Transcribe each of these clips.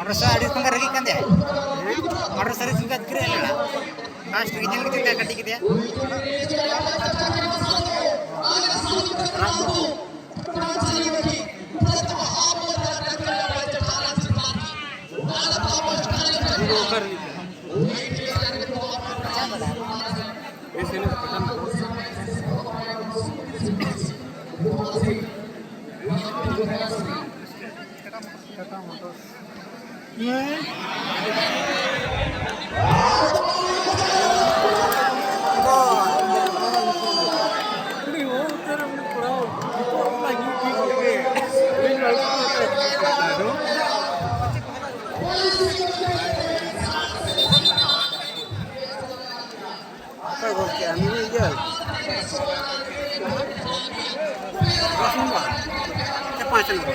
motor saya di tengah lagi kan ya? Motor saya singkat kira ya? Last week yang kita kati kita ya?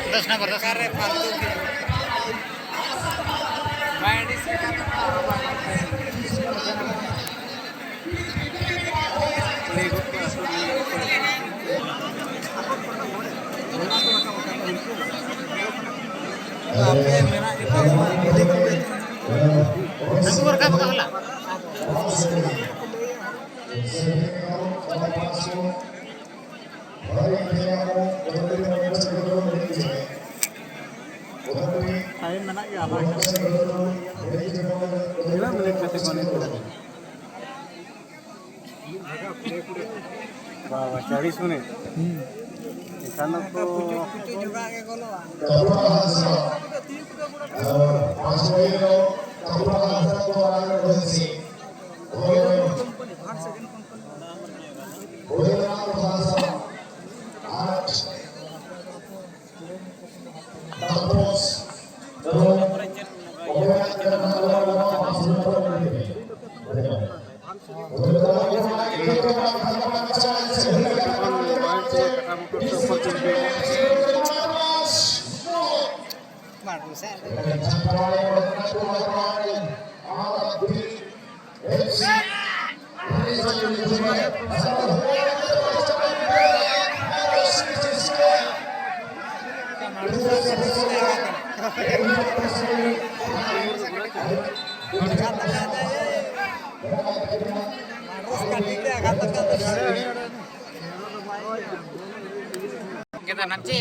Terus nomor karep palsu gitu. Main di sini Bawa 40 menit. Karena juga kayak golo. Kita nanti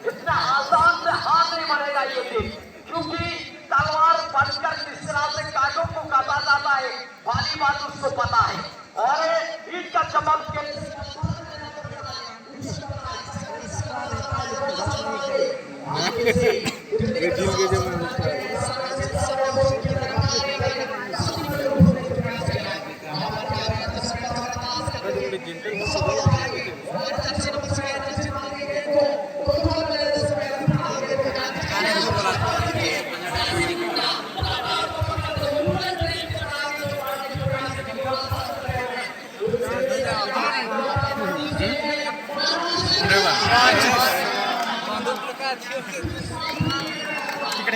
इतना आसान से हाथ नहीं मरेगा ये दिन, क्योंकि तलवार बनकर किस तरह से कांटों को काटा जाता है वाली बात उसको पता है। और इसका चमक के ఇక్కడ